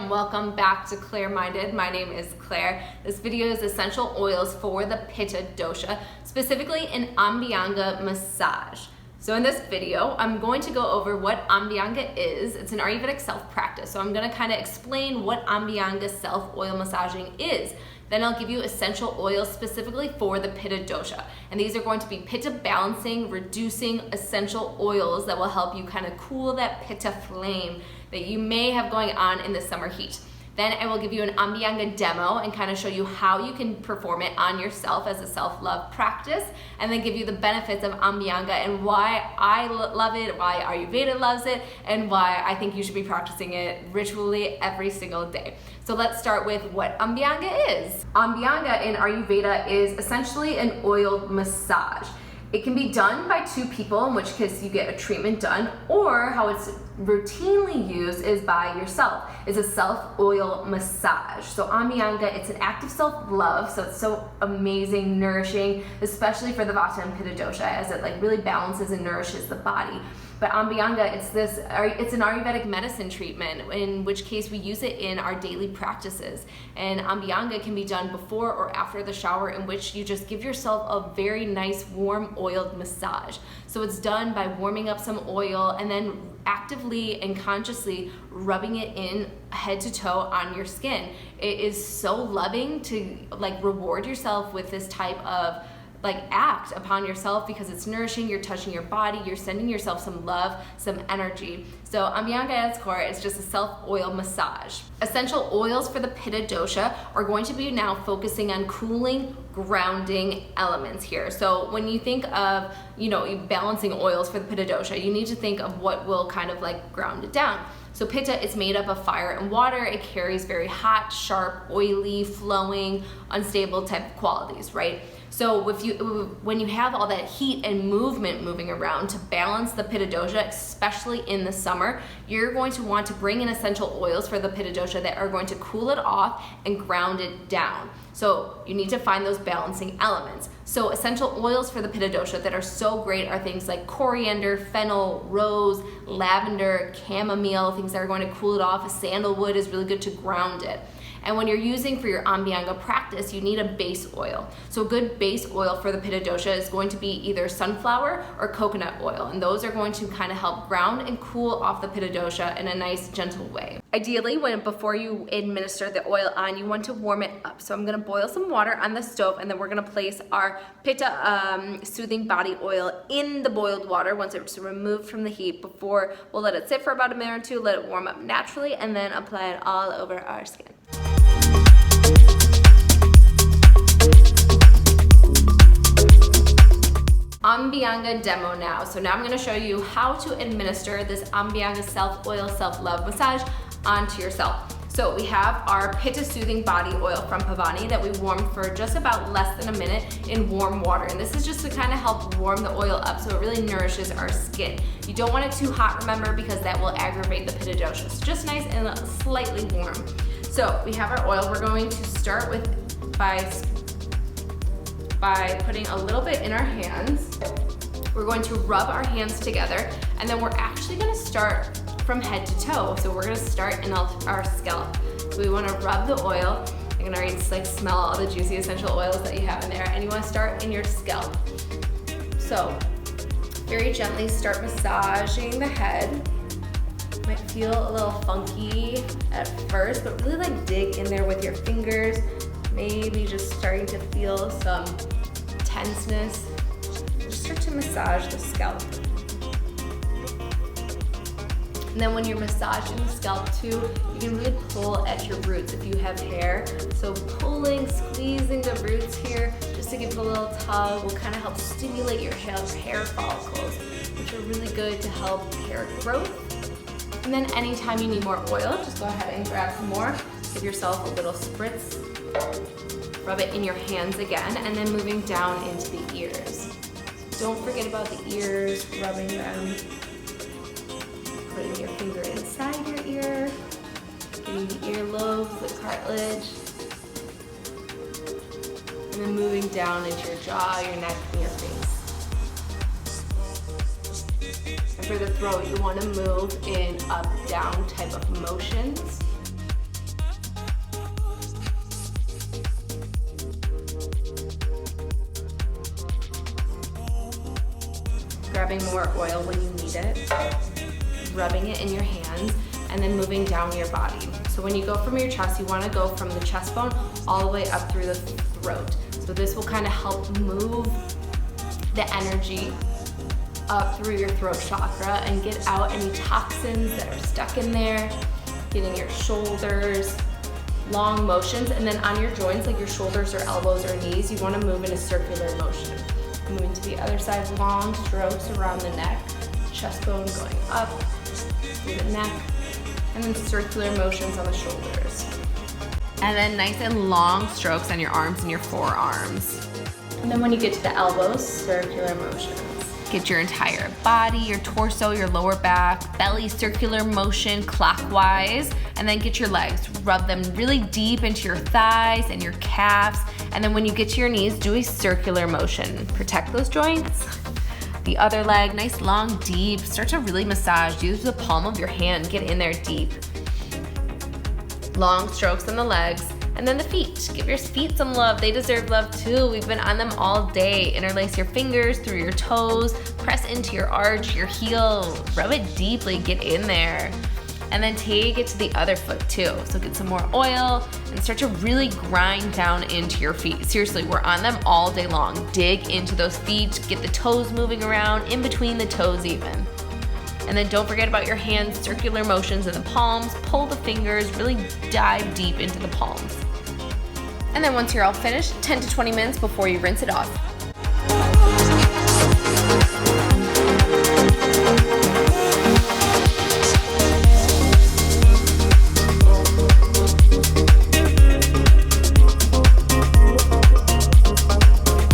Welcome back to Clareminded. My name is Claire. This video is essential oils for the Pitta Dosha, specifically an Abhyanga massage. So in this video, I'm going to go over what Abhyanga is. It's an Ayurvedic self-practice. So I'm going to kind of explain what Abhyanga self-oil massaging is. Then I'll give you essential oils specifically for the Pitta Dosha. And these are going to be Pitta balancing, reducing essential oils that will help you kind of cool that Pitta flame that you may have going on in the summer heat. Then I will give you an Abhyanga demo and kind of show you how you can perform it on yourself as a self-love practice, and then give you the benefits of Abhyanga and why I love it, why Ayurveda loves it, and why I think you should be practicing it ritually every single day. So let's start with what Abhyanga is. Abhyanga in Ayurveda is essentially an oiled massage. It can be done by two people, in which case you get a treatment done, or how it's routinely used is by yourself. It's a self-oil massage. So Abhyanga, it's an act of self-love, so it's so amazing, nourishing, especially for the Vata and Pitta Dosha, as it like really balances and nourishes the body. But Abhyanga, it's an Ayurvedic medicine treatment, in which case we use it in our daily practices. And Abhyanga can be done before or after the shower, in which you just give yourself a very nice warm oiled massage. So it's done by warming up some oil and then actively and consciously rubbing it in head to toe on your skin. It is so loving to like reward yourself with this type of act upon yourself, because it's nourishing, you're touching your body, you're sending yourself some love, some energy. So Abhyanga at its core is just a self-oil massage. Essential oils for the Pitta Dosha are going to be now focusing on cooling, grounding elements here. So when you think of, balancing oils for the Pitta Dosha, you need to think of what will kind of like ground it down. So Pitta is made up of fire and water. It carries very hot, sharp, oily, flowing, unstable type of qualities, right? So when you have all that heat and movement moving around to balance the Pitta Dosha, especially in the summer, you're going to want to bring in essential oils for the Pitta Dosha that are going to cool it off and ground it down. So you need to find those balancing elements. So essential oils for the Pitta Dosha that are so great are things like coriander, fennel, rose, lavender, chamomile, things that are going to cool it off. Sandalwood is really good to ground it. And when you're using for your Abhyanga practice, you need a base oil. So a good base oil for the Pitta Dosha is going to be either sunflower or coconut oil. And those are going to kind of help ground and cool off the Pitta Dosha in a nice, gentle way. Ideally, before you administer the oil on, you want to warm it up. So I'm gonna boil some water on the stove, and then we're gonna place our Pitta soothing body oil in the boiled water once it's removed from the heat. Before we'll let it sit for about a minute or two, let it warm up naturally, and then apply it all over our skin. Abhyanga demo now. So now I'm going to show you how to administer this Abhyanga self-oil, self-love massage onto yourself. So we have our Pitta soothing body oil from Paavani that we warmed for just about less than a minute in warm water. And this is just to kind of help warm the oil up so it really nourishes our skin. You don't want it too hot, remember, because that will aggravate the Pitta Dosha. So just nice and slightly warm. So we have our oil. We're going to start with by putting a little bit in our hands. We're going to rub our hands together, and then we're actually going to start from head to toe. So we're going to start in our scalp. So we want to rub the oil. You can already smell all the juicy essential oils that you have in there, and you want to start in your scalp. So very gently start massaging the head. Might feel a little funky at first, but really dig in there with your fingers. Maybe just starting to feel some tenseness. Just start to massage the scalp. And then when you're massaging the scalp too, you can really pull at your roots if you have hair. So pulling, squeezing the roots here, just to give it a little tug, will kind of help stimulate your hair follicles, which are really good to help hair growth. And then anytime you need more oil, just go ahead and grab some more. Give yourself a little spritz. Rub it in your hands again, and then moving down into the ears. Don't forget about the ears, rubbing them. Putting your finger inside your ear, getting the earlobe, the cartilage. And then moving down into your jaw, your neck, and your face. And for the throat, you want to move in up-down type of motions. grabbing more oil when you need it, rubbing it in your hands, and then moving down your body. So when you go from your chest, you wanna go from the chest bone all the way up through the throat. So this will kind of help move the energy up through your throat chakra and get out any toxins that are stuck in there, getting your shoulders, long motions, and then on your joints, like your shoulders or elbows or knees, you wanna move in a circular motion. Moving to the other side, long strokes around the neck, chest bone going up through the neck, and then circular motions on the shoulders. And then nice and long strokes on your arms and your forearms. And then when you get to the elbows, circular motions. Get your entire body, your torso, your lower back, belly circular motion clockwise, and then get your legs. Rub them really deep into your thighs and your calves. And then when you get to your knees, do a circular motion. Protect those joints. The other leg, nice, long, deep. Start to really massage. Use the palm of your hand, get in there deep. Long strokes on the legs. And then the feet, give your feet some love. They deserve love too. We've been on them all day. Interlace your fingers through your toes, press into your arch, your heel, rub it deeply, get in there. And then take it to the other foot too. So get some more oil and start to really grind down into your feet. Seriously, we're on them all day long. Dig into those feet, get the toes moving around, in between the toes even. And then don't forget about your hands, circular motions in the palms, pull the fingers, really dive deep into the palms. And then once you're all finished, 10 to 20 minutes before you rinse it off.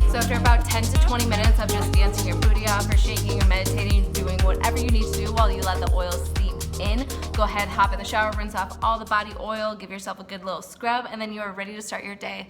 So after about 10 to 20 minutes of just dancing your booty off or shaking or meditating, doing whatever you need to do while you let the oil steep in, go ahead, hop in the shower, rinse off all the body oil, give yourself a good little scrub, and then you are ready to start your day.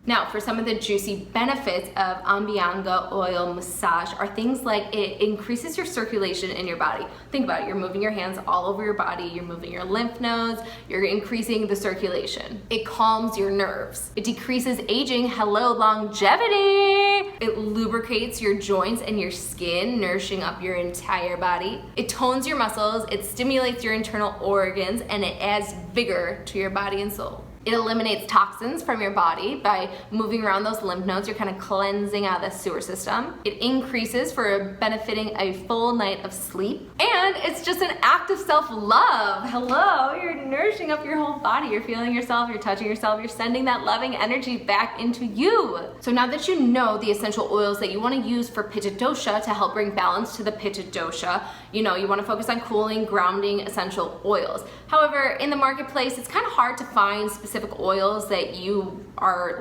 Now, for some of the juicy benefits of Abhyanga oil massage are things like it increases your circulation in your body. Think about it, you're moving your hands all over your body, you're moving your lymph nodes, you're increasing the circulation. It calms your nerves. It decreases aging, hello, longevity. It lubricates your joints and your skin, nourishing up your entire body. It tones your muscles, it stimulates your internal organs, and it adds vigor to your body and soul. It eliminates toxins from your body by moving around those lymph nodes. You're kind of cleansing out the sewer system. It increases for benefiting a full night of sleep. And it's just an act of self-love. Hello, you're nourishing up your whole body. You're feeling yourself, you're touching yourself, you're sending that loving energy back into you. So now that you know the essential oils that you want to use for Pitta Dosha to help bring balance to the Pitta Dosha, you want to focus on cooling, grounding essential oils. However, in the marketplace, it's kind of hard to find specific oils that you are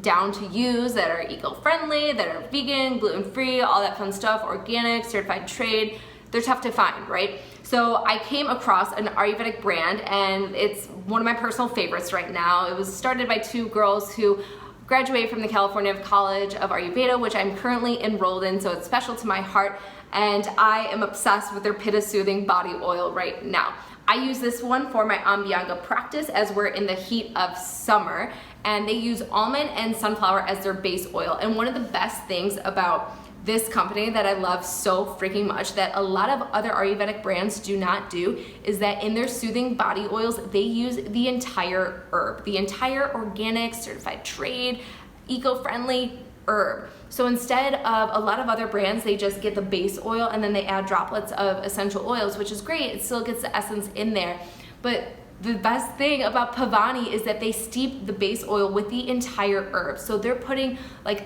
down to use, that are eco-friendly, that are vegan, gluten-free, all that fun stuff, organic, certified trade. They're tough to find, right? So I came across an Ayurvedic brand, and it's one of my personal favorites right now. It was started by two girls who graduated from the California College of Ayurveda, which I'm currently enrolled in, so it's special to my heart, and I am obsessed with their Pitta Soothing Body Oil right now. I use this one for my Abhyanga practice as we're in the heat of summer, and they use almond and sunflower as their base oil. And one of the best things about this company that I love so freaking much that a lot of other Ayurvedic brands do not do is that in their soothing body oils, they use the entire herb, the entire organic, certified trade, eco-friendly herb. So instead of a lot of other brands, they just get the base oil and then they add droplets of essential oils, which is great. It still gets the essence in there. But the best thing about Paavani is that they steep the base oil with the entire herb. So they're putting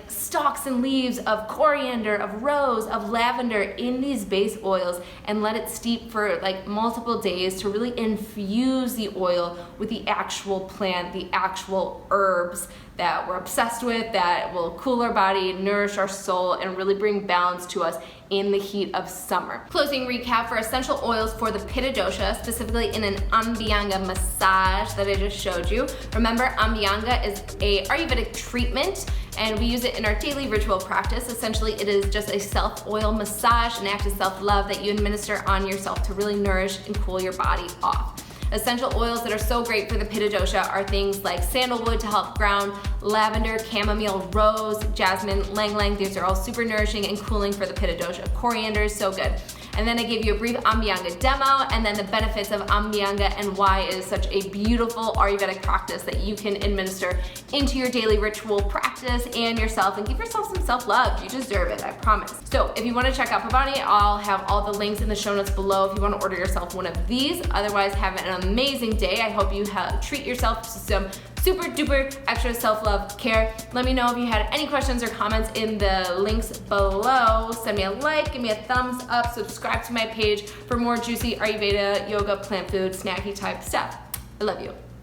stalks and leaves of coriander, of rose, of lavender in these base oils and let it steep for multiple days to really infuse the oil with the actual plant, the actual herbs that we're obsessed with, that will cool our body, nourish our soul, and really bring balance to us in the heat of summer. Closing recap for essential oils for the Pitta Dosha, specifically in an Abhyanga massage that I just showed you. Remember, Abhyanga is a Ayurvedic treatment, and we use it in our daily ritual practice. Essentially, it is just a self-oil massage, an act of self-love that you administer on yourself to really nourish and cool your body off. Essential oils that are so great for the Pitta Dosha are things like sandalwood to help ground, lavender, chamomile, rose, jasmine, ylang. These are all super nourishing and cooling for the Pitta Dosha. Coriander is so good. And then I gave you a brief Abhyanga demo, and then the benefits of Abhyanga and why it is such a beautiful Ayurvedic practice that you can administer into your daily ritual practice and yourself, and give yourself some self-love. You deserve it, I promise. So if you want to check out Paavani, I'll have all the links in the show notes below if you want to order yourself one of these. Otherwise, have an amazing day. I hope you treat yourself to some super duper extra self-love care. Let me know if you had any questions or comments in the links below. Send me a like, give me a thumbs up, subscribe to my page for more juicy Ayurveda, yoga, plant food, snacky type stuff. I love you.